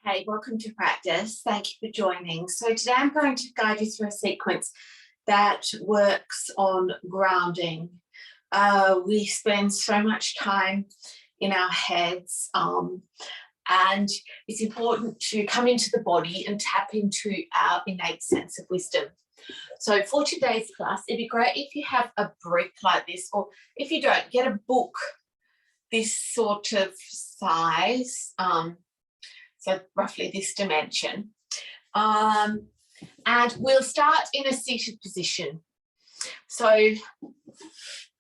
Hey, welcome to practice. Thank you for joining. So today I'm going to guide you through a sequence that works on grounding. We spend so much time in our heads, and it's important to come into the body and tap into our innate sense of wisdom. So for today's class, it'd be great if you have a brick like this, or if you don't, get a book this sort of size, so roughly this dimension, and we'll start in a seated position. So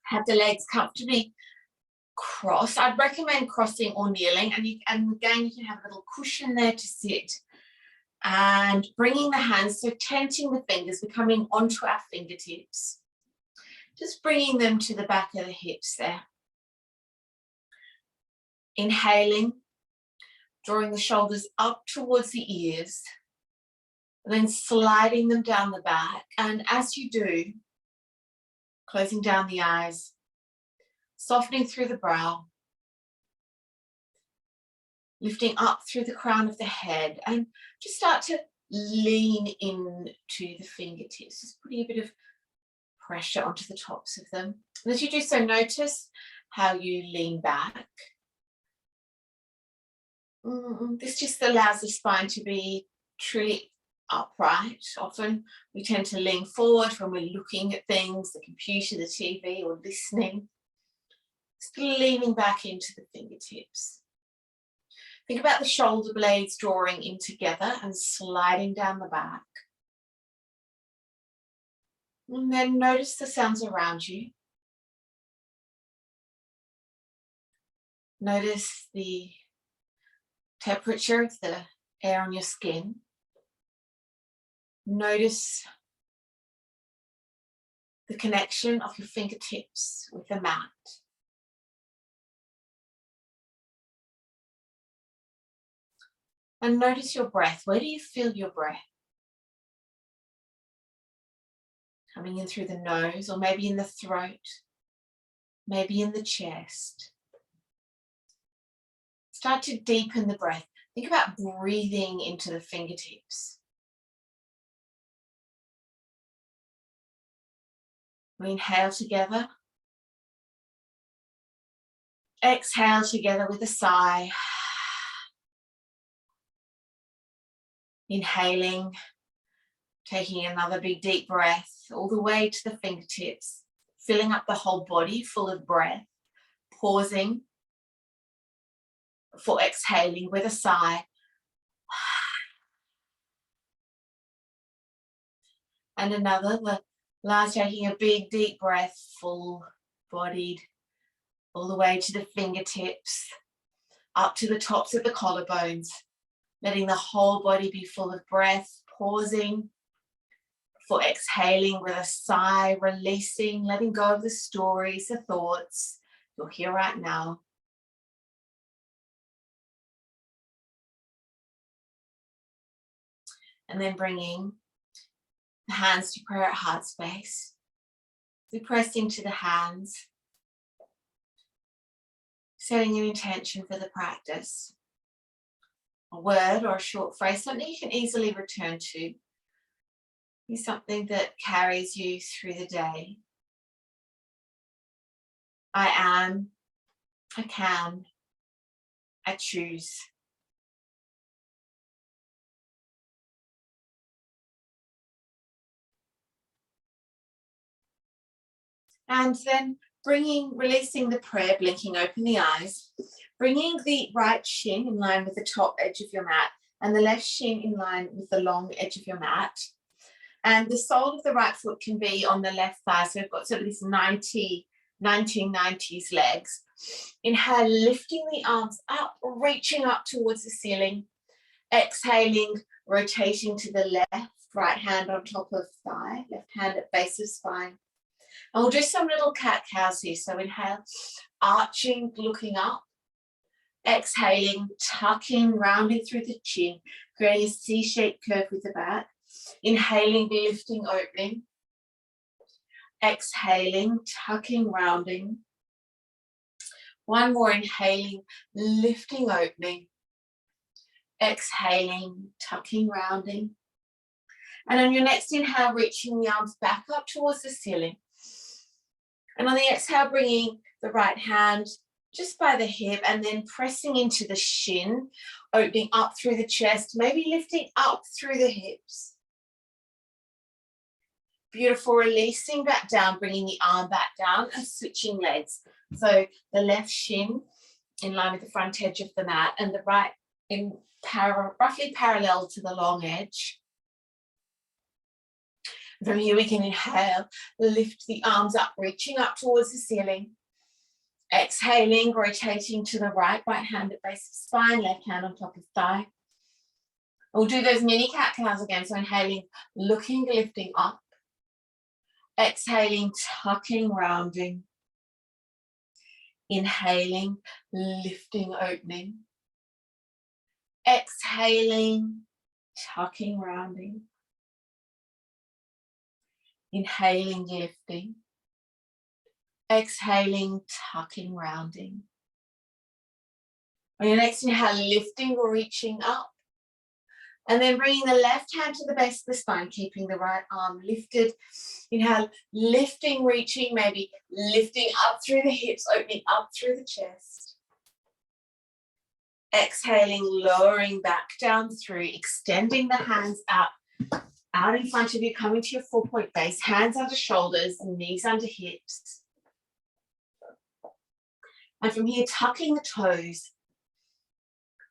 have the legs comfortably crossed. I'd recommend crossing or kneeling, and again you can have a little cushion there to sit, and bringing the hands, so tenting the fingers, we're coming onto our fingertips, just bringing them to the back of the hips there. Inhaling, drawing the shoulders up towards the ears, and then sliding them down the back. And as you do, closing down the eyes, softening through the brow, lifting up through the crown of the head, and just start to lean into the fingertips, just putting a bit of pressure onto the tops of them. And as you do so, notice how you lean back. This just allows the spine to be truly upright. Often we tend to lean forward when we're looking at things, the computer, the TV, or listening. Just leaning back into the fingertips. Think about the shoulder blades drawing in together and sliding down the back. And then notice the sounds around you. Notice the temperature of the air on your skin. Notice the connection of your fingertips with the mat. And notice your breath. Where do you feel your breath? Coming in through the nose, or maybe in the throat, maybe in the chest. Start to deepen the breath. Think about breathing into the fingertips. We inhale together. Exhale together with a sigh. Inhaling, taking another big deep breath all the way to the fingertips, filling up the whole body full of breath, pausing for exhaling with a sigh. And another, the last, taking a big deep breath, full bodied, all the way to the fingertips, up to the tops of the collarbones, letting the whole body be full of breath, pausing for exhaling with a sigh, releasing, letting go of the stories, the thoughts. You're here right now. And then bringing the hands to prayer at heart space. We press into the hands, setting an intention for the practice. A word or a short phrase, something you can easily return to. Be something that carries you through the day. I am, I can, I choose. And then releasing the prayer, blinking open the eyes, bringing the right shin in line with the top edge of your mat and the left shin in line with the long edge of your mat. And the sole of the right foot can be on the left thigh. So we've got sort of these 1990s legs. Inhale, lifting the arms up, reaching up towards the ceiling. Exhaling, rotating to the left, right hand on top of thigh, left hand at base of spine. And we'll do some little cat-cows here. So inhale, arching, looking up. Exhaling, tucking, rounding through the chin, creating a C-shaped curve with the back. Inhaling, lifting, opening. Exhaling, tucking, rounding. One more, inhaling, lifting, opening. Exhaling, tucking, rounding. And on your next inhale, reaching the arms back up towards the ceiling. And on the exhale, bringing the right hand just by the hip and then pressing into the shin, opening up through the chest, maybe lifting up through the hips. Beautiful, releasing back down, bringing the arm back down and switching legs. So the left shin in line with the front edge of the mat and the right in roughly parallel to the long edge. From here we can inhale, lift the arms up, reaching up towards the ceiling. Exhaling, rotating to the right hand at base of spine, left hand on top of thigh. We'll do those mini cat-cows again, so inhaling, looking, lifting up. Exhaling, tucking, rounding. Inhaling, lifting, opening. Exhaling, tucking, rounding. Inhaling, lifting. Exhaling, tucking, rounding. On your next inhale, lifting or reaching up. And then bringing the left hand to the base of the spine, keeping the right arm lifted. Inhale, lifting, reaching, maybe lifting up through the hips, opening up through the chest. Exhaling, lowering back down through, extending the hands out in front of you, coming to your 4-point base, hands under shoulders, knees under hips. And from here, tucking the toes,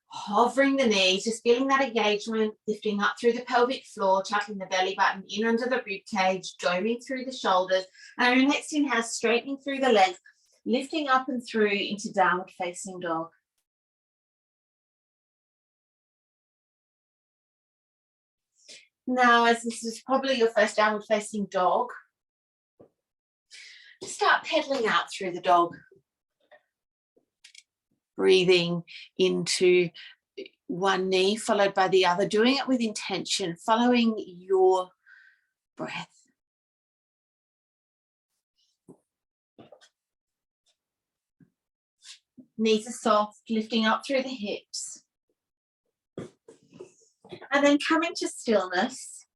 hovering the knees, just feeling that engagement, lifting up through the pelvic floor, tucking the belly button in under the rib cage, doming through the shoulders. And your next inhale, straightening through the legs, lifting up and through into downward facing dog. Now, as this is probably your first downward facing dog, start pedaling out through the dog. Breathing into one knee followed by the other, doing it with intention, following your breath. Knees are soft, lifting up through the hips. And then coming to stillness.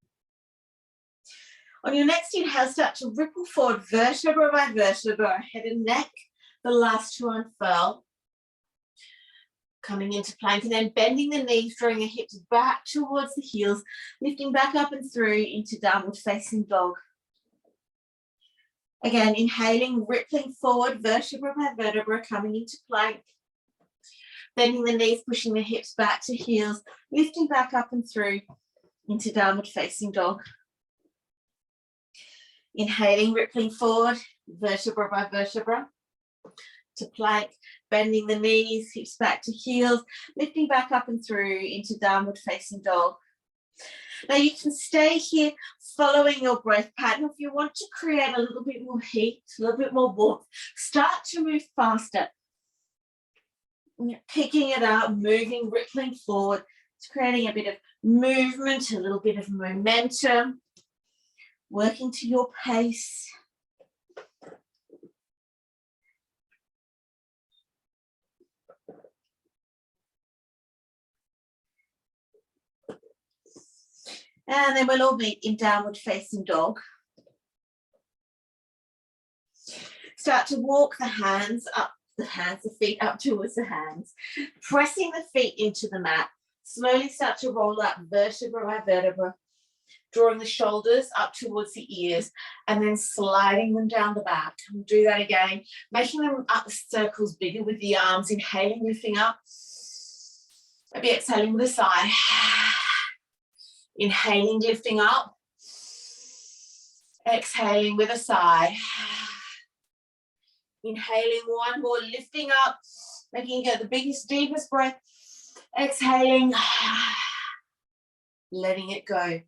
On your next inhale, start to ripple forward vertebra by vertebra, head and neck, the last to unfurl. Coming into plank and then bending the knees, drawing the hips back towards the heels, lifting back up and through into downward facing dog. Again, inhaling, rippling forward, vertebra by vertebra, coming into plank. Bending the knees, pushing the hips back to heels, lifting back up and through into downward facing dog. Inhaling, rippling forward, vertebra by vertebra, to plank, bending the knees, hips back to heels, lifting back up and through into downward facing dog. Now you can stay here following your breath pattern. If you want to create a little bit more heat, a little bit more warmth, start to move faster. Picking it up, moving, rippling forward. It's creating a bit of movement, a little bit of momentum, working to your pace. And then we'll all meet in downward facing dog. Start to walk the hands up, the feet up towards the hands, pressing the feet into the mat. Slowly start to roll up vertebra by vertebra, drawing the shoulders up towards the ears and then sliding them down the back. We'll do that again, making them up circles bigger with the arms, inhaling, lifting up, maybe exhaling with a sigh. Inhaling, lifting up, exhaling with a sigh. Inhaling, one more, lifting up, making you get the biggest, deepest breath. Exhaling, letting it go.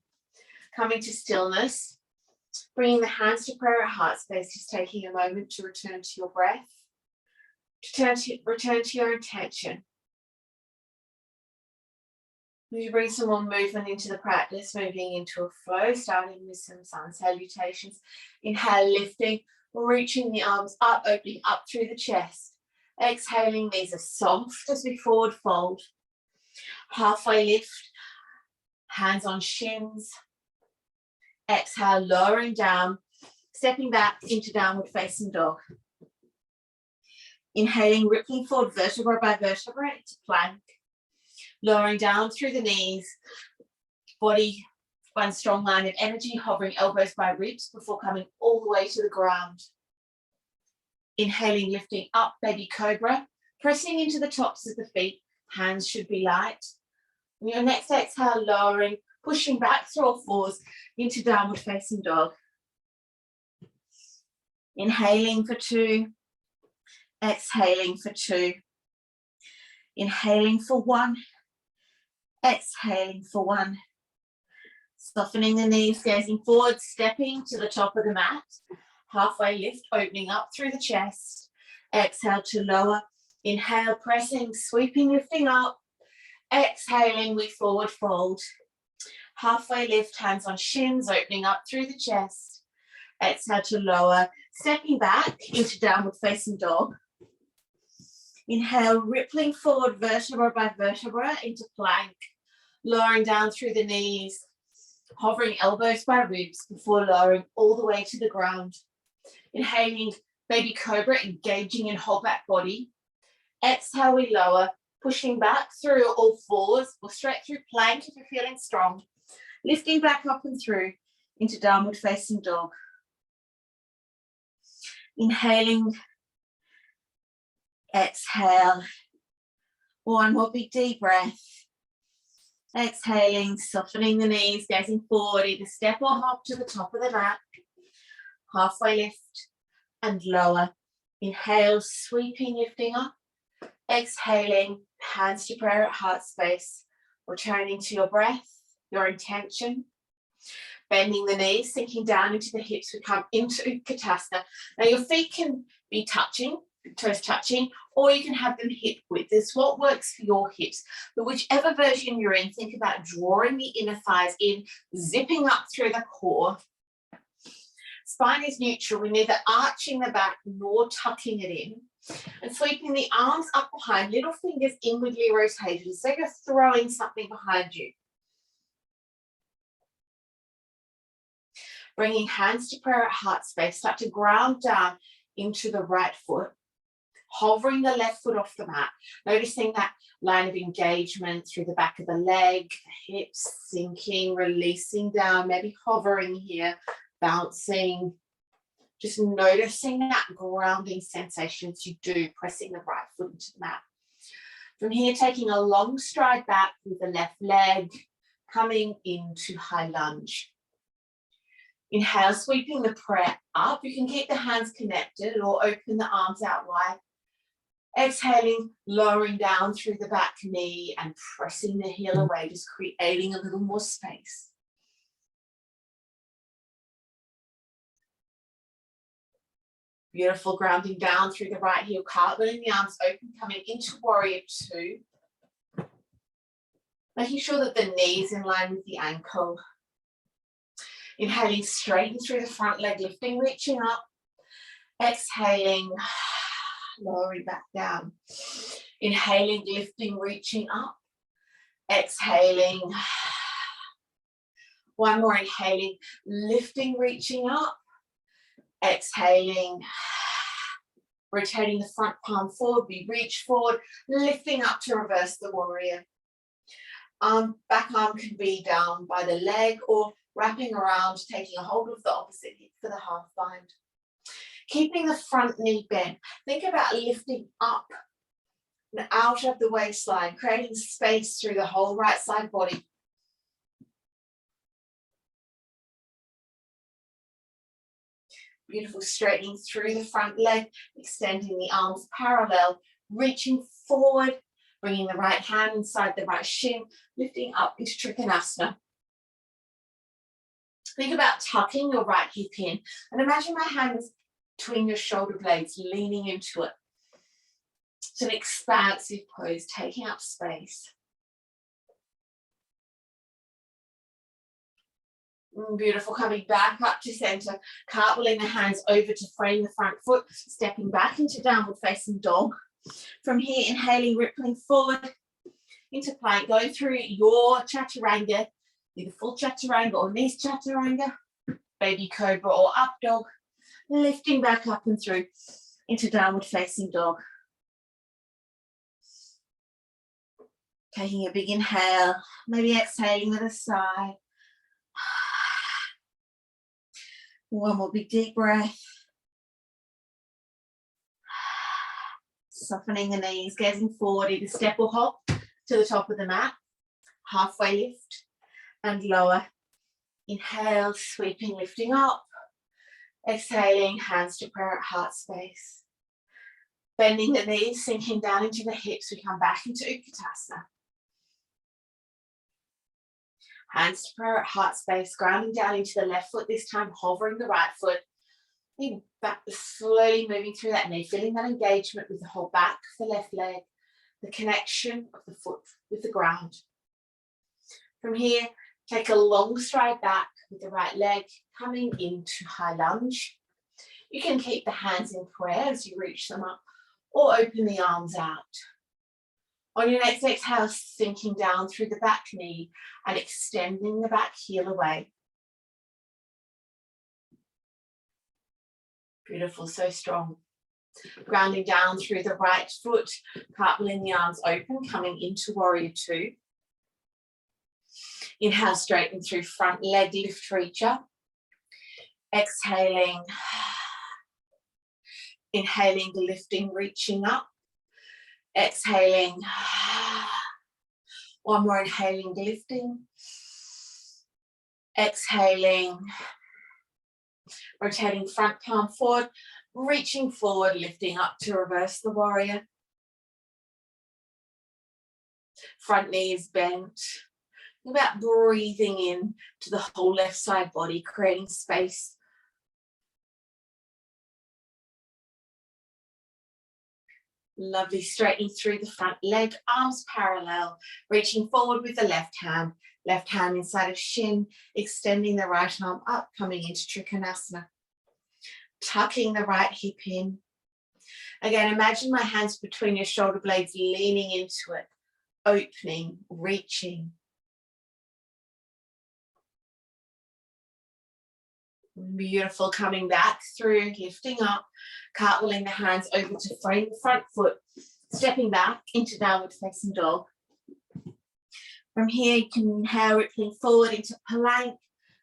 Coming to stillness, bringing the hands to prayer at heart space, just taking a moment to return to your breath, to return to your intention. You bring some more movement into the practice, moving into a flow, starting with some sun salutations. Inhale, lifting, reaching the arms up, opening up through the chest. Exhaling, knees are soft as we forward fold. Halfway lift, hands on shins. Exhale, lowering down, stepping back into downward facing dog. Inhaling, rippling forward vertebra by vertebra into plank. Lowering down through the knees, body one strong line of energy, hovering elbows by ribs before coming all the way to the ground. Inhaling, lifting up, baby cobra, pressing into the tops of the feet, hands should be light. On your next exhale, lowering, pushing back through all fours into downward facing dog. Inhaling for 2, exhaling for 2. Inhaling for 1, exhaling for 1. Softening the knees, gazing forward, stepping to the top of the mat. Halfway lift, opening up through the chest. Exhale to lower. Inhale, pressing, sweeping, lifting up. Exhaling, we forward fold. Halfway lift, hands on shins, opening up through the chest. Exhale to lower, stepping back into downward facing dog. Inhale, rippling forward vertebra by vertebra into plank. Lowering down through the knees, hovering elbows by ribs before lowering all the way to the ground. Inhaling, baby cobra, engaging in whole back body. Exhale, we lower, pushing back through all fours or straight through plank if you're feeling strong. Lifting back up and through into downward facing dog. Inhaling, exhale. One more big deep breath. Exhaling, softening the knees, gazing forward, either step or hop to the top of the mat. Halfway lift and lower. Inhale, sweeping, lifting up. Exhaling, hands to prayer at heart space. Returning to your breath, your intention. Bending the knees, sinking down into the hips. We come into Utkatasana. Now your feet can be touching, toes touching, or you can have them hip width. This is what works for your hips. But whichever version you're in, think about drawing the inner thighs in, zipping up through the core. Spine is neutral. We're neither arching the back nor tucking it in. And sweeping the arms up behind, little fingers inwardly rotated, so you're throwing something behind you. Bringing hands to prayer at heart space, start to ground down into the right foot. Hovering the left foot off the mat, noticing that line of engagement through the back of the leg, the hips, sinking, releasing down, maybe hovering here, bouncing, just noticing that grounding sensation as you do, pressing the right foot into the mat. From here, taking a long stride back with the left leg, coming into high lunge. Inhale, sweeping the prayer up. You can keep the hands connected or open the arms out wide. Exhaling, lowering down through the back knee and pressing the heel away, just creating a little more space. Beautiful, grounding down through the right heel, cartwheeling the arms open, coming into warrior 2. Making sure that the knee is in line with the ankle. Inhaling, straighten through the front leg, lifting, reaching up. Exhaling, lowering back down. Inhaling, lifting, reaching up. Exhaling. One more, inhaling, lifting, reaching up. Exhaling. Rotating the front palm forward, we reach forward, lifting up to reverse the warrior. Back arm can be down by the leg or wrapping around, taking a hold of the opposite hip for the half bind. Keeping the front knee bent. Think about lifting up and out of the waistline, creating space through the whole right side body. Beautiful, straightening through the front leg, extending the arms parallel, reaching forward, bringing the right hand inside the right shin, lifting up into Trikonasana. Think about tucking your right hip in and imagine my hands between your shoulder blades, leaning into it. It's an expansive pose, taking up space. Beautiful, coming back up to center, cartwheeling the hands over to frame the front foot, stepping back into downward facing dog. From here, inhaling, rippling forward. into plank, going through your chaturanga, either full chaturanga or knees chaturanga, baby cobra or up dog, lifting back up and through into downward facing dog. Taking a big inhale, maybe exhaling with a sigh. One more big deep breath. Softening the knees, gazing forward, either step or hop to the top of the mat. Halfway lift and lower. Inhale, sweeping, lifting up. Exhaling, hands to prayer at heart space. Bending the knees, sinking down into the hips. We come back into Utkatasana. Hands to prayer at heart space, grounding down into the left foot, this time hovering the right foot. Back, slowly moving through that knee, feeling that engagement with the whole back of the left leg, the connection of the foot with the ground. From here, take a long stride back with the right leg, coming into high lunge. You can keep the hands in prayer as you reach them up, or open the arms out. On your next exhale, sinking down through the back knee and extending the back heel away. Beautiful, so strong. Grounding down through the right foot, cartwheeling the arms open, coming into warrior two. Inhale, straighten through front leg, lift, reach up. Exhaling, inhaling, lifting, reaching up. Exhaling, one more inhaling, lifting. Exhaling, rotating front palm forward, reaching forward, lifting up to reverse the warrior. Front knee is bent. About breathing in to the whole left side body, creating space. Lovely, straightening through the front leg, arms parallel, reaching forward with the left hand inside of shin, extending the right arm up, coming into Trikonasana. Tucking the right hip in. Again, imagine my hands between your shoulder blades, leaning into it, opening, reaching. Beautiful, coming back through, lifting up, cartwheeling the hands over to frame the front foot, stepping back into downward facing dog. From here, you can inhale, rippling forward into plank,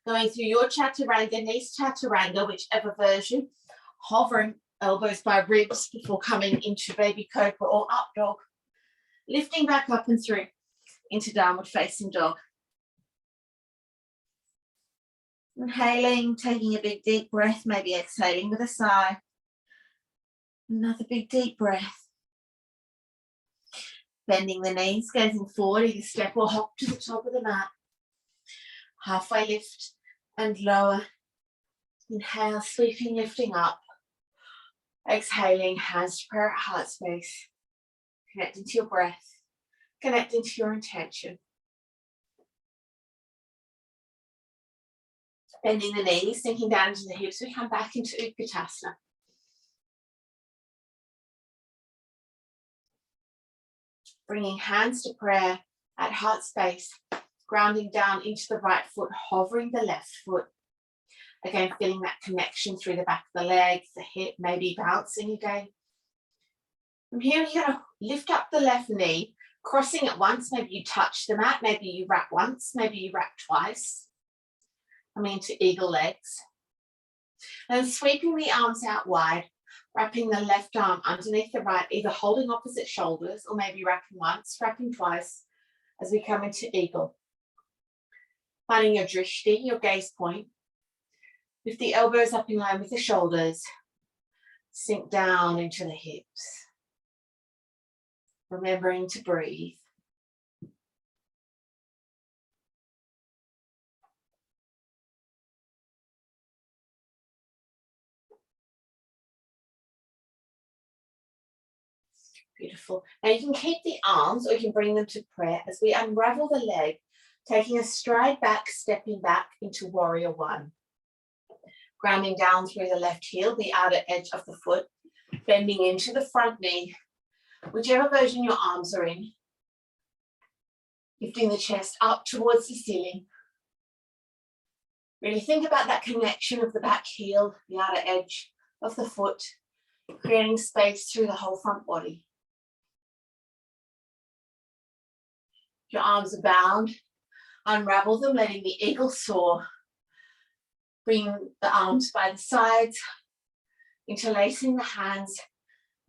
going through your chaturanga, knees chaturanga, whichever version, hovering elbows by ribs before coming into baby cobra or up dog, lifting back up and through into downward facing dog. Inhaling, taking a big deep breath, maybe exhaling with a sigh. Another big deep breath. Bending the knees, gazing forward, either step or hop to the top of the mat. Halfway lift and lower. Inhale, sweeping, lifting up. Exhaling, hands to prayer at heart space. Connecting to your breath, connecting to your intention. Bending the knees, sinking down into the hips, we come back into Utkatasana. Bringing hands to prayer at heart space, grounding down into the right foot, hovering the left foot. Again, feeling that connection through the back of the leg, the hip, maybe bouncing again. From here, you're going to lift up the left knee, crossing it once, maybe you touch the mat, maybe you wrap once, maybe you wrap twice. Coming into eagle legs. And sweeping the arms out wide, wrapping the left arm underneath the right, either holding opposite shoulders or maybe wrapping once, wrapping twice as we come into eagle. Finding your drishti, your gaze point. Lift the elbows up in line with the shoulders. Sink down into the hips. Remembering to breathe. Beautiful. Now you can keep the arms or you can bring them to prayer as we unravel the leg, taking a stride back, stepping back into warrior one. Grounding down through the left heel, the outer edge of the foot, bending into the front knee, whichever version your arms are in. Lifting the chest up towards the ceiling. Really think about that connection of the back heel, the outer edge of the foot, creating space through the whole front body. Your arms are bound. Unravel them, letting the eagle soar. Bring the arms by the sides, interlacing the hands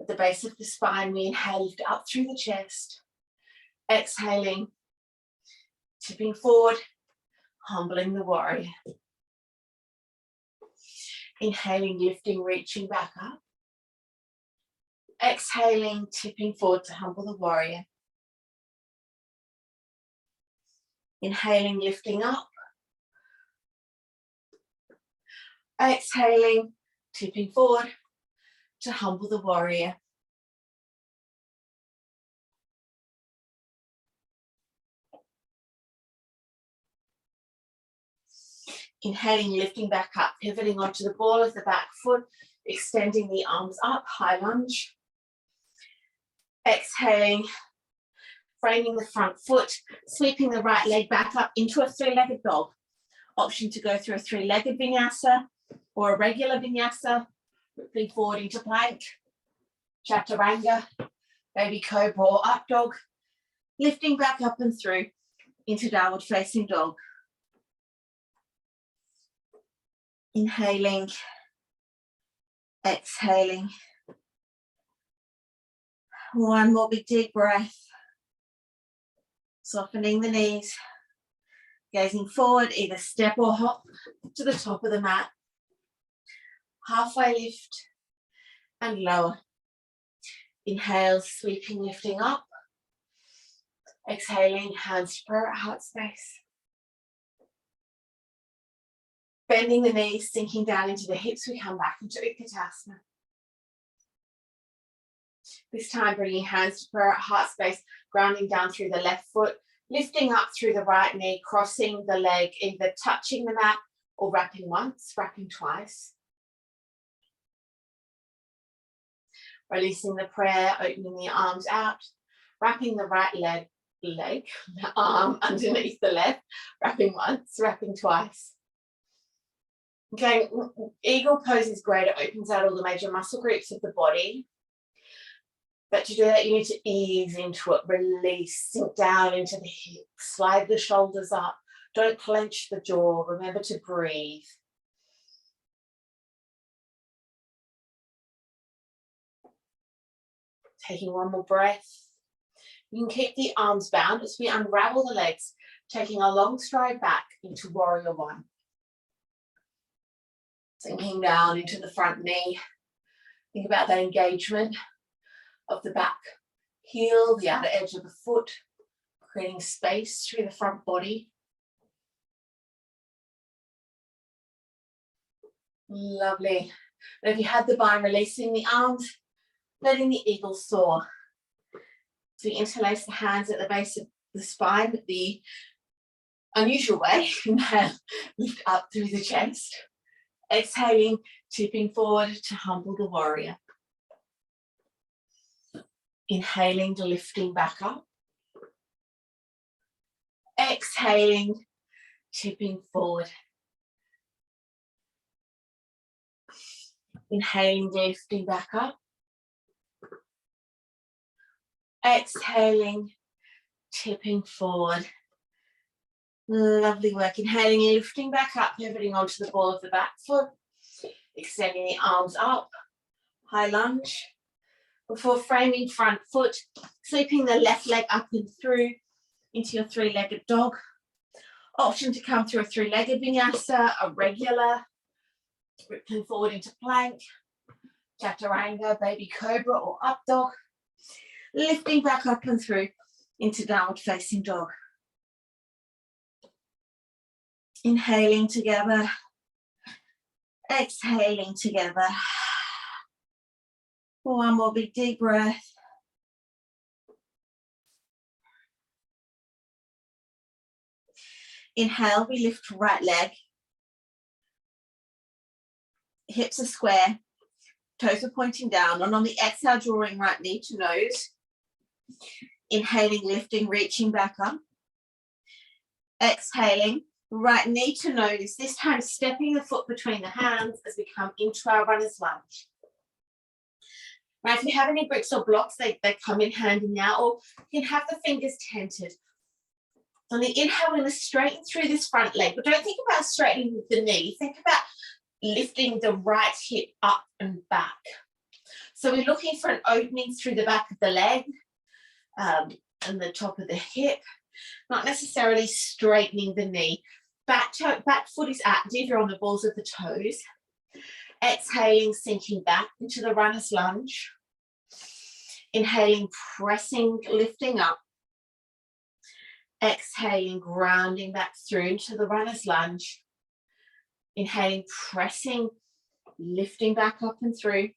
at the base of the spine. We inhale, lift up through the chest. Exhaling, tipping forward, humbling the warrior. Inhaling, lifting, reaching back up. Exhaling, tipping forward to humble the warrior. Inhaling, lifting up. Exhaling, tipping forward to humble the warrior. Inhaling, lifting back up, pivoting onto the ball of the back foot, extending the arms up, high lunge. Exhaling, framing the front foot, sweeping the right leg back up into a three-legged dog. Option to go through a three-legged vinyasa or a regular vinyasa, rippling forward into plank, chaturanga, baby cobra or up dog, lifting back up and through into downward facing dog. Inhaling, exhaling. One more big deep breath. Softening the knees, gazing forward, either step or hop to the top of the mat. Halfway lift and lower. Inhale, sweeping, lifting up. Exhaling, hands to prayer at heart space. Bending the knees, sinking down into the hips, we come back into Utkatasana. This time bringing hands to prayer at heart space, grounding down through the left foot, lifting up through the right knee, crossing the leg, either touching the mat or wrapping once, wrapping twice. Releasing the prayer, opening the arms out, wrapping the right leg, the arm underneath the left, wrapping once, wrapping twice. Okay, eagle pose is great. It opens out all the major muscle groups of the body. But to do that, you need to ease into it, release, sink down into the hips, slide the shoulders up. Don't clench the jaw. Remember to breathe. Taking one more breath. You can keep the arms bound as we unravel the legs, taking a long stride back into warrior one. Sinking down into the front knee. Think about that engagement of the back heel, the outer edge of the foot, creating space through the front body. Lovely. And if you had the bind, releasing the arms, letting the eagle soar. So we interlace the hands at the base of the spine, the unusual way. Inhale, lift up through the chest. Exhaling, tipping forward to humble the warrior. Inhaling, lifting back up. Exhaling, tipping forward. Inhaling, lifting back up. Exhaling, tipping forward. Lovely work. Inhaling, lifting back up, pivoting onto the ball of the back foot. Extending the arms up. High lunge. Before framing front foot, sweeping the left leg up and through into your three-legged dog. Option to come through a three-legged vinyasa, a regular, rippling forward into plank, chaturanga, baby cobra or up dog. Lifting back up and through into downward facing dog. Inhaling together, exhaling together. One more big deep breath. Inhale, we lift right leg. Hips are square, toes are pointing down, and on the exhale, drawing right knee to nose. Inhaling, lifting, reaching back up. Exhaling, right knee to nose, this time stepping the foot between the hands as we come into our runner's lunge. Now, if you have any bricks or blocks, they come in handy now, or you can have the fingers tented. On the inhale, we're going to straighten through this front leg, but don't think about straightening with the knee. Think about lifting the right hip up and back. So we're looking for an opening through the back of the leg and the top of the hip, not necessarily straightening the knee. Back foot is active, you're on the balls of the toes. Exhaling, sinking back into the runner's lunge. Inhaling, pressing, lifting up. Exhaling, grounding back through into the runner's lunge. Inhaling, pressing, lifting back up and through.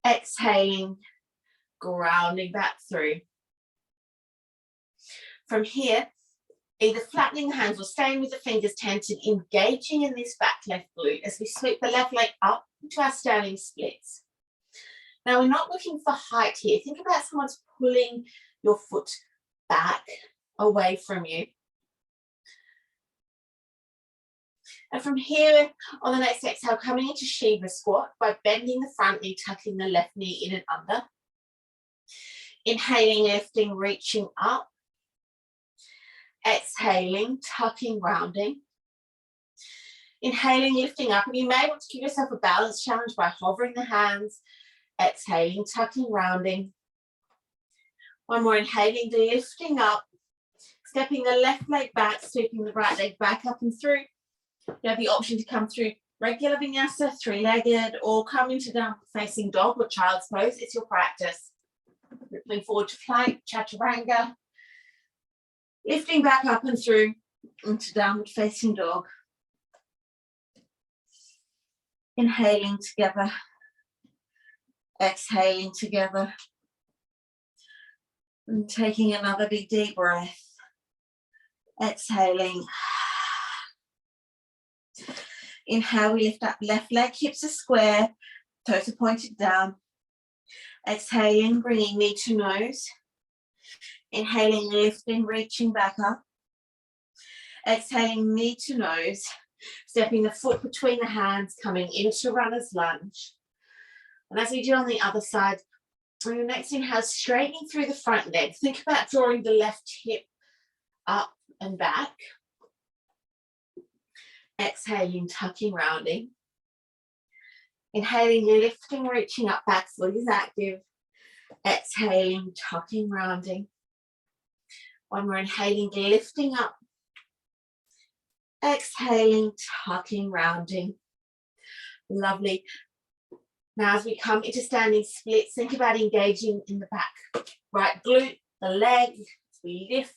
Exhaling, grounding back through. From here, either flattening the hands or staying with the fingers tented, engaging in this back left glute as we sweep the left leg up into our standing splits. Now, we're not looking for height here. Think about someone's pulling your foot back away from you. And from here, on the next exhale, coming into Shiva squat by bending the front knee, tucking the left knee in and under. Inhaling, lifting, reaching up. Exhaling, tucking, rounding. Inhaling, lifting up. And you may want to give yourself a balance challenge by hovering the hands. Exhaling, tucking, rounding. One more, inhaling, lifting up. Stepping the left leg back, sweeping the right leg back up and through. You have the option to come through regular vinyasa, three-legged, or come into downward facing dog or child's pose. It's your practice. Rippling forward to plank, chaturanga. Lifting back up and through into downward facing dog. Inhaling together. Exhaling together. And taking another big deep breath. Exhaling. Inhale, we lift up left leg, hips are square, toes are pointed down. Exhaling, bringing knee to nose. Inhaling, lifting, reaching back up. Exhaling, knee to nose. Stepping the foot between the hands, coming into runner's lunge. And as we do on the other side, on your next inhale, straightening through the front leg. Think about drawing the left hip up and back. Exhaling, tucking, rounding. Inhaling, lifting, reaching up, back foot is active. Exhaling, tucking, rounding. One more, inhaling, lifting up. Exhaling, tucking, rounding. Lovely. Now as we come into standing splits, think about engaging in the back. Right glute, the leg, as we lift.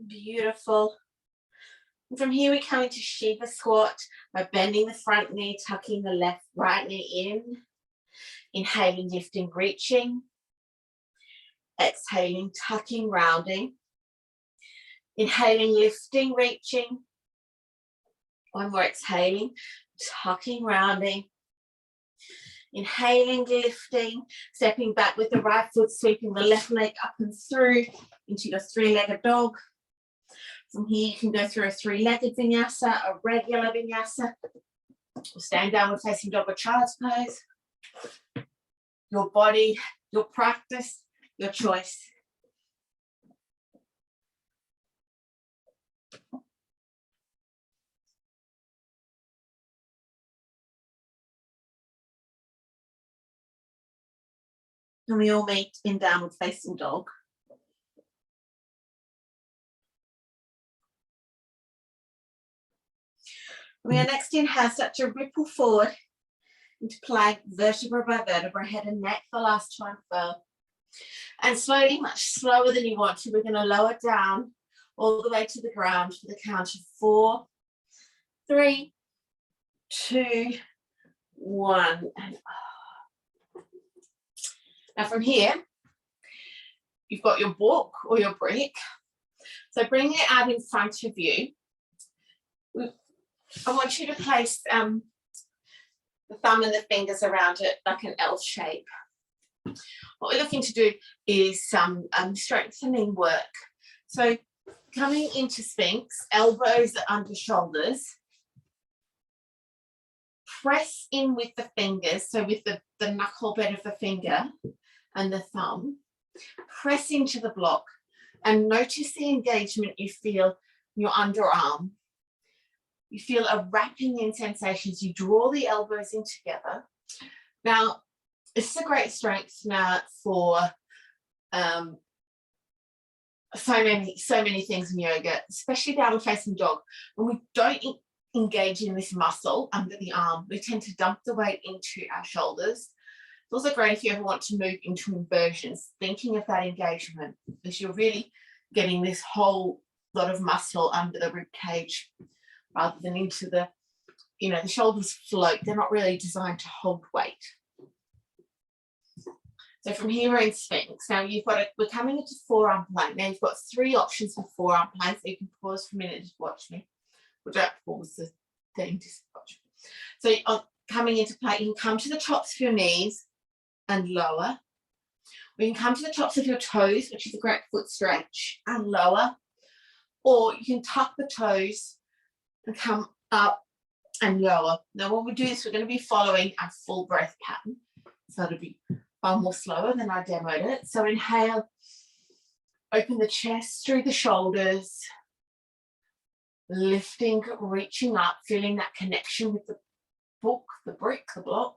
Beautiful. And from here we come into Shiva squat by bending the front knee, tucking the right knee in. Inhaling, lifting, reaching. Exhaling, tucking, rounding. Inhaling, lifting, reaching. One more, exhaling, tucking, rounding. Inhaling, lifting, stepping back with the right foot, sweeping the left leg up and through into your three-legged dog. From here, you can go through a three-legged vinyasa, a regular vinyasa, or stand downward facing dog or child's pose. Your body, your practice, your choice. And we all meet in downward facing dog. We are next inhale, start to ripple forward into plank, vertebra by vertebra, head and neck for last to unfurl. And slowly, much slower than you want to, we're going to lower down all the way to the ground for the count of 4, 3, 2, 1. And now from here, you've got your book or your brick. So bring it out in front of you. I want you to place the thumb and the fingers around it like an L shape. What we're looking to do is some strengthening work. So coming into Sphinx, elbows under shoulders, press in with the fingers, so with the knuckle bed of the finger and the thumb, press into the block and notice the engagement you feel in your underarm. You feel a wrapping in sensations. You draw the elbows in together. Now, this is a great strength now for so many things in yoga, especially downward facing dog. When we don't engage in this muscle under the arm, we tend to dump the weight into our shoulders. It's also great if you ever want to move into inversions, thinking of that engagement, because you're really getting this whole lot of muscle under the rib cage rather than into the, the shoulders float. They're not really designed to hold weight. So from here we're in Sphinx. Now we're coming into forearm plank. Now you've got 3 options for forearm plank, so you can pause for a minute to watch me. Well, don't pause the thing, just watch me. So coming into plank, you can come to the tops of your knees and lower. We can come to the tops of your toes, which is a great foot stretch, and lower. Or you can tuck the toes and come up and lower. Now when we do this, we're going to be following our full breath pattern. So it'll be far more slower than I demoed it. So inhale, open the chest through the shoulders, lifting, reaching up, feeling that connection with the book, the brick, the block,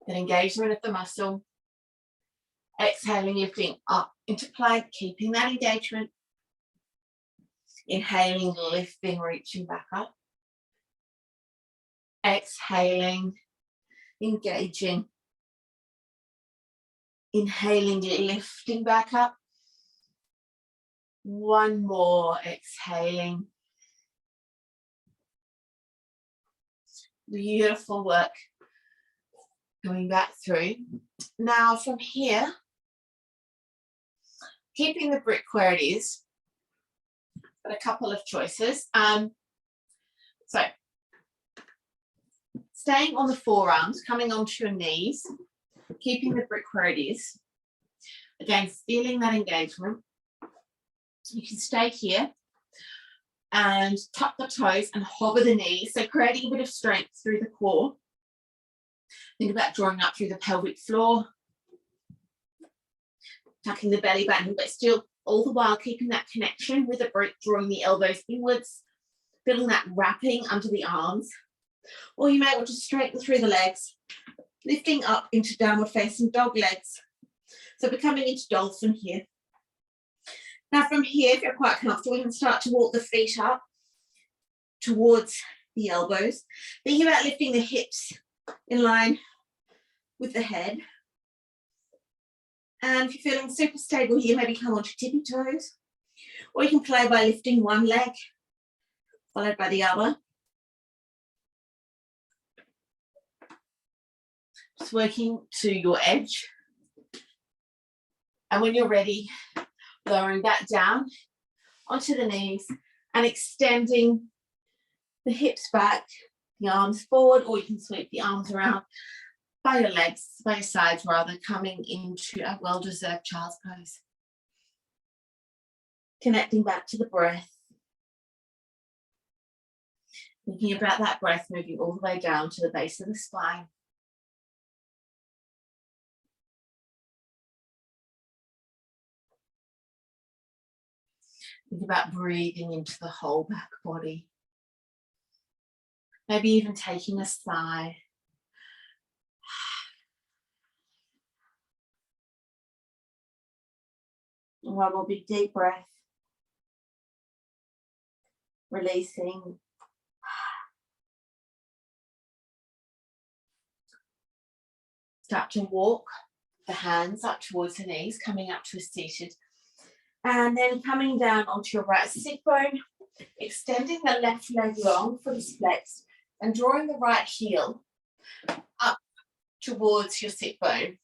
that engagement of the muscle. Exhaling, lifting up into plank, keeping that engagement. Inhaling, lifting, reaching back up. Exhaling, engaging. Inhaling, lifting back up. One more, exhaling. Beautiful work. Going back through. Now from here, keeping the brick where it is, got a couple of choices. So staying on the forearms, coming onto your knees, keeping the brick where it is. Again, feeling that engagement. You can stay here and tuck the toes and hover the knees, so creating a bit of strength through the core. Think about drawing up through the pelvic floor, tucking the belly button, but still all the while keeping that connection with the brick, drawing the elbows inwards, feeling that wrapping under the arms. Or you may want to straighten through the legs, lifting up into downward facing dog legs. So we're coming into dolphin here. Now from here, if you're quite comfortable, you can start to walk the feet up towards the elbows. Thinking about lifting the hips in line with the head. And if you're feeling super stable here, maybe come onto tippy toes. Or you can play by lifting one leg, followed by the other. Just working to your edge. And when you're ready, lowering that down onto the knees and extending the hips back, the arms forward, or you can sweep the arms around by your legs, by your sides rather, coming into a well-deserved child's pose. Connecting back to the breath. Thinking about that breath moving all the way down to the base of the spine. Think about breathing into the whole back body. Maybe even taking a sigh. One more big deep breath. Releasing. Start to walk the hands up towards the knees, coming up to a seated. And then coming down onto your right sit bone, extending the left leg long, foot is flexed, and drawing the right heel up towards your sit bone.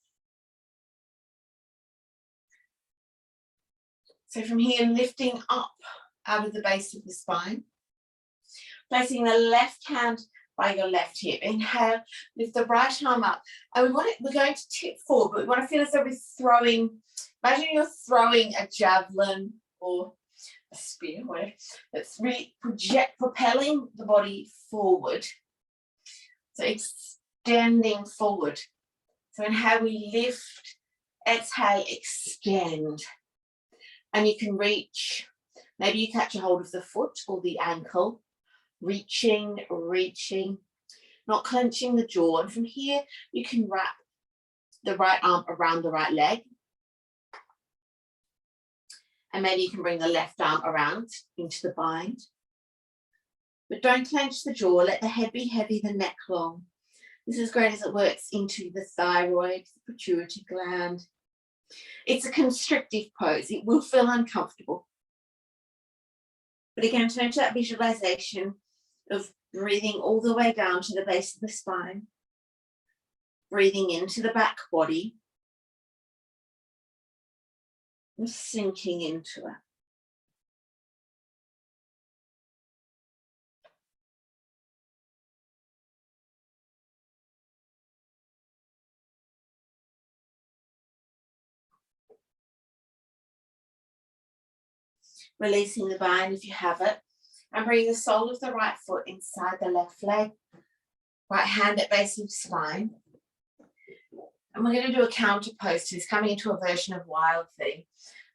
So from here, lifting up out of the base of the spine, placing the left hand by your left hip. Inhale, lift the right arm up. And we're going to tip forward, but we want to feel as though we're throwing, imagine you're throwing a javelin or a spear, whatever. That's really propelling the body forward. So extending forward. So inhale, we lift, exhale, extend. And you can reach, maybe you catch a hold of the foot or the ankle, reaching, not clenching the jaw. And from here, you can wrap the right arm around the right leg. And maybe you can bring the left arm around into the bind. But don't clench the jaw, let the head be heavy, the neck long. This is great as it works into the thyroid, the pituitary gland. It's a constrictive pose. It will feel uncomfortable. But again, turn to that visualization of breathing all the way down to the base of the spine. Breathing into the back body. And sinking into it. Releasing the bind if you have it, and bring the sole of the right foot inside the left leg, right hand at base of spine. And we're going to do a counter pose to this, coming into a version of wild thing.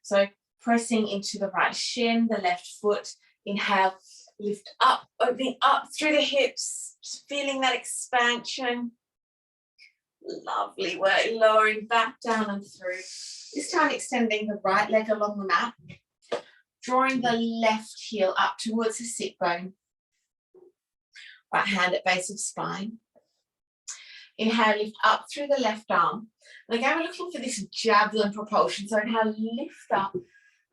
So pressing into the right shin, the left foot, inhale, lift up, opening up through the hips, just feeling that expansion. Lovely work, lowering back down and through. This time extending the right leg along the mat. Drawing the left heel up towards the sit bone. Right hand at base of spine. Inhale, lift up through the left arm. And again, we're looking for this javelin propulsion. So inhale, lift up.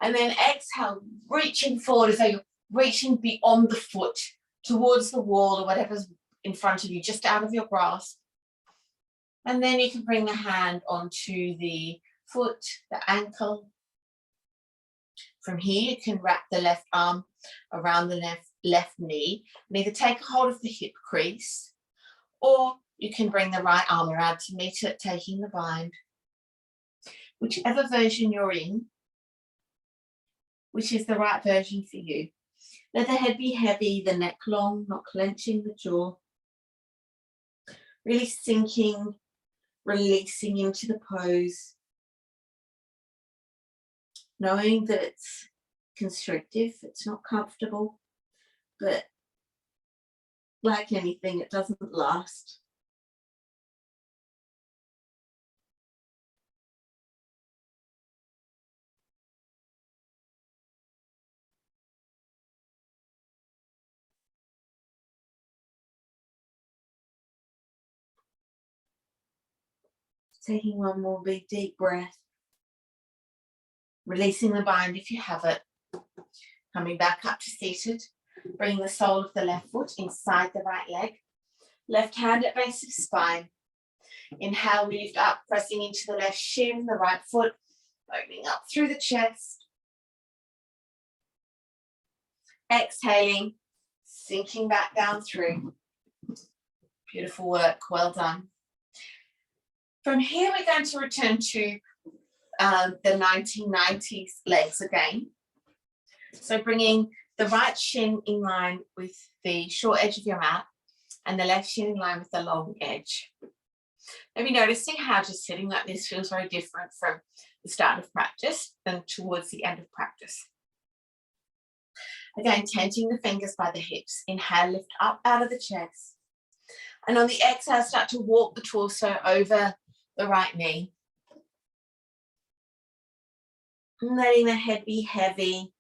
And then exhale, reaching forward as though you're reaching beyond the foot, towards the wall or whatever's in front of you, just out of your grasp. And then you can bring the hand onto the foot, the ankle. From here, you can wrap the left arm around the left knee and either take a hold of the hip crease, or you can bring the right arm around to meet it, taking the bind. Whichever version you're in, which is the right version for you. Let the head be heavy, the neck long, not clenching the jaw. Really sinking, releasing into the pose. Knowing that it's constrictive, it's not comfortable, but like anything, it doesn't last. Taking one more big deep breath. Releasing the bind if you have it. Coming back up to seated. Bringing the sole of the left foot inside the right leg. Left hand at base of spine. Inhale, we lift up, pressing into the left shin, the right foot, opening up through the chest. Exhaling, sinking back down through. Beautiful work, well done. From here, we're going to return to the 1990s legs again. So bringing the right shin in line with the short edge of your mat and the left shin in line with the long edge. Maybe noticing how just sitting like this feels very different from the start of practice than towards the end of practice. Again, tenting the fingers by the hips. Inhale, lift up out of the chest. And on the exhale, start to walk the torso over the right knee. Letting the head be heavy.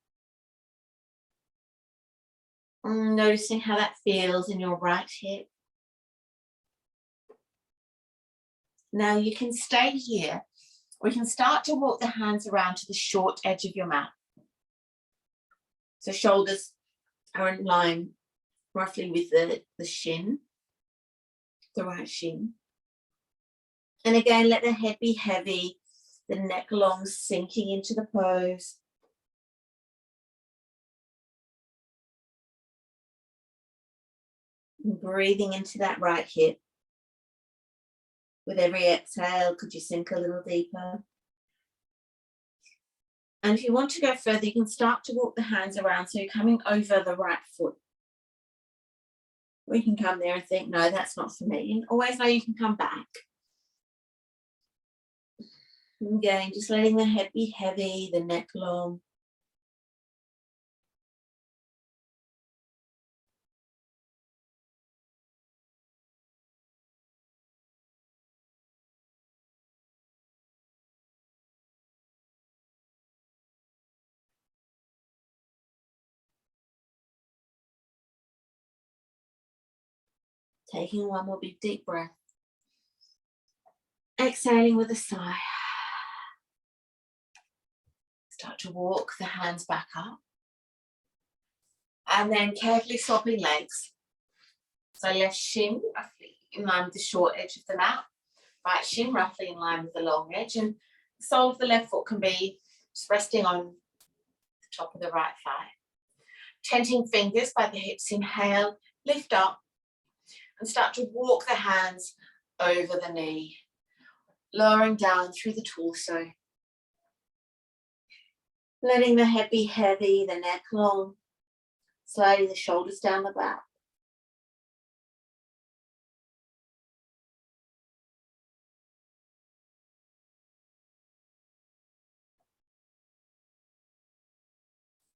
Noticing how that feels in your right hip. Now you can stay here, or you can start to walk the hands around to the short edge of your mat. So shoulders are in line roughly with the shin, the right shin. And again, let the head be heavy, the neck long, sinking into the pose. And breathing into that right hip. With every exhale, could you sink a little deeper? And if you want to go further, you can start to walk the hands around. So you're coming over the right foot. Or you can come there and think, no, that's not for me. And always know you can come back. Again, just letting the head be heavy, the neck long. Taking one more big deep breath. Exhaling with a sigh. Start to walk the hands back up. And then carefully swapping legs. So left shin roughly in line with the short edge of the mat. Right shin roughly in line with the long edge. And the sole of the left foot can be just resting on the top of the right thigh. Tenting fingers by the hips. Inhale, lift up. And start to walk the hands over the knee, lowering down through the torso. Letting the head be heavy, the neck long, sliding the shoulders down the back.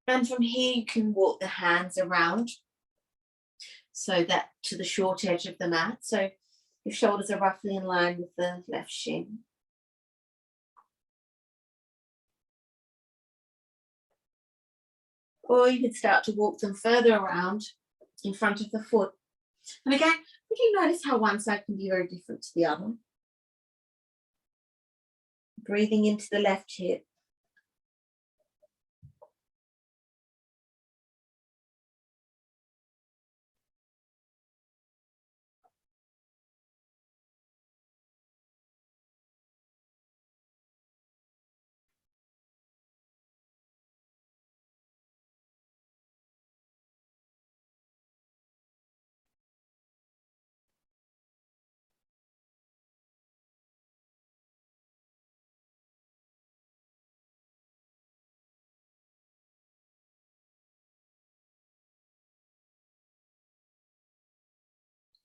And from here you can walk the hands around so that to the short edge of the mat. So your shoulders are roughly in line with the left shin. Or you could start to walk them further around in front of the foot. And again, would you notice how one side can be very different to the other? Breathing into the left hip.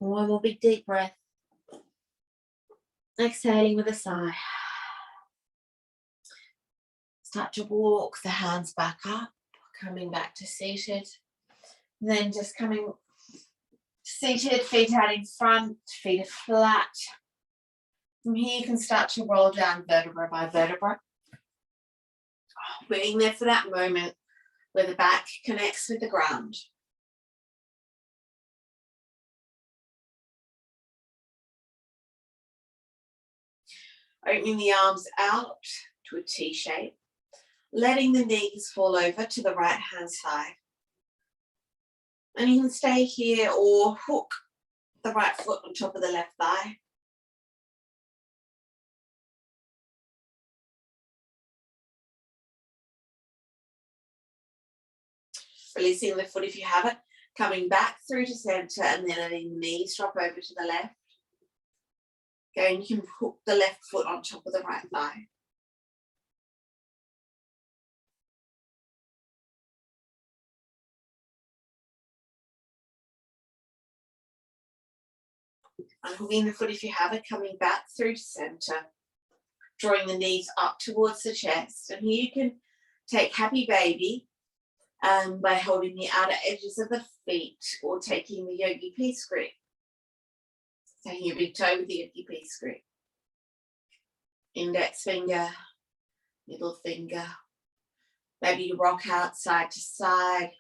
One more big deep breath. Exhaling with a sigh. Start to walk the hands back up, coming back to seated. Then just coming seated, feet out in front, feet are flat. From here you can start to roll down vertebra by vertebra. Being there for that moment where the back connects with the ground. Opening the arms out to a T shape. Letting the knees fall over to the right hand side. And you can stay here or hook the right foot on top of the left thigh. Releasing the foot if you have it, coming back through to center and then letting the knees drop over to the left. Again, you can hook the left foot on top of the right thigh. Unhooking the foot if you have it, coming back through to center. Drawing the knees up towards the chest. And here you can take happy baby by holding the outer edges of the feet or taking the yogi peace grip. Taking your big toe with the yogi peace grip. Index finger, middle finger. Maybe you rock out side to side.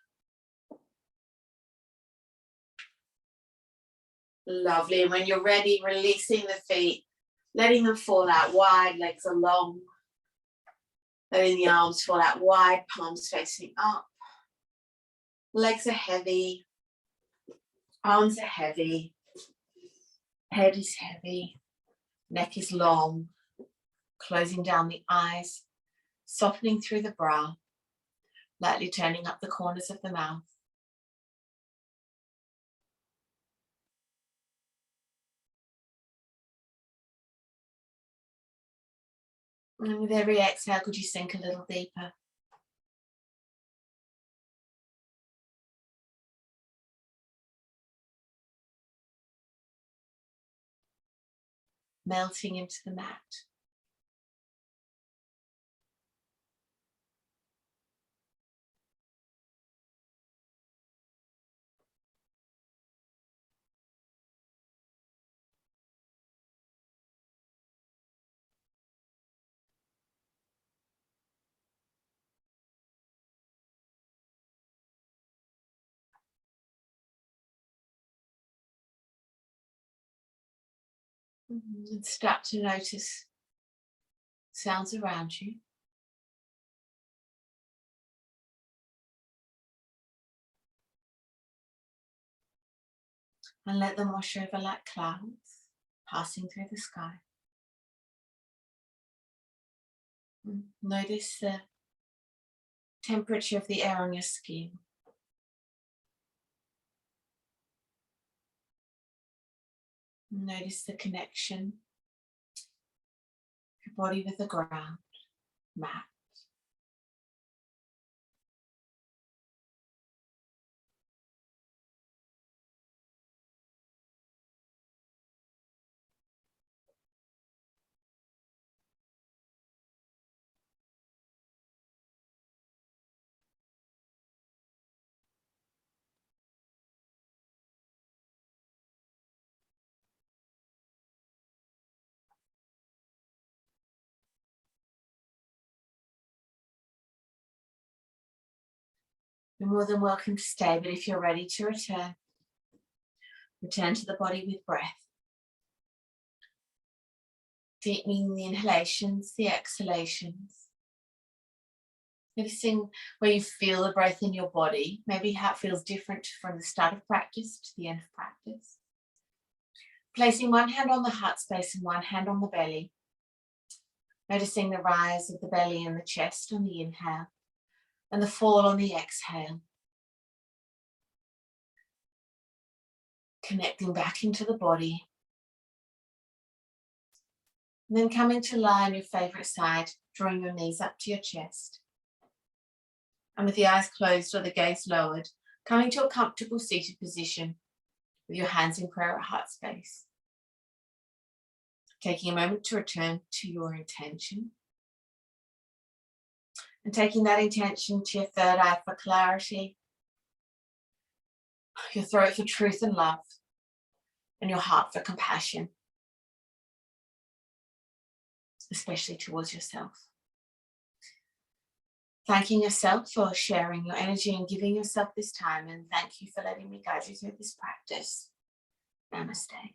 Lovely. And when you're ready, releasing the feet, letting them fall out wide, legs are long. Letting the arms fall out wide, palms facing up. Legs are heavy. Arms are heavy. Head is heavy. Neck is long. Closing down the eyes. Softening through the brow. Lightly turning up the corners of the mouth. And with every exhale, could you sink a little deeper? Melting into the mat. And start to notice sounds around you. And let them wash over like clouds passing through the sky. Notice the temperature of the air on your skin. Notice the connection of your body with the ground, mat. You're more than welcome to stay, but if you're ready to return, return to the body with breath. Deepening the inhalations, the exhalations. Noticing where you feel the breath in your body, maybe how it feels different from the start of practice to the end of practice. Placing one hand on the heart space and one hand on the belly. Noticing the rise of the belly and the chest on the inhale and the fall on the exhale. Connecting back into the body. And then coming to lie on your favourite side, drawing your knees up to your chest. And with the eyes closed or the gaze lowered, coming to a comfortable seated position with your hands in prayer at heart space. Taking a moment to return to your intention. And taking that intention to your third eye for clarity, your throat for truth and love, and your heart for compassion, especially towards yourself. Thanking yourself for sharing your energy and giving yourself this time, and thank you for letting me guide you through this practice. Namaste.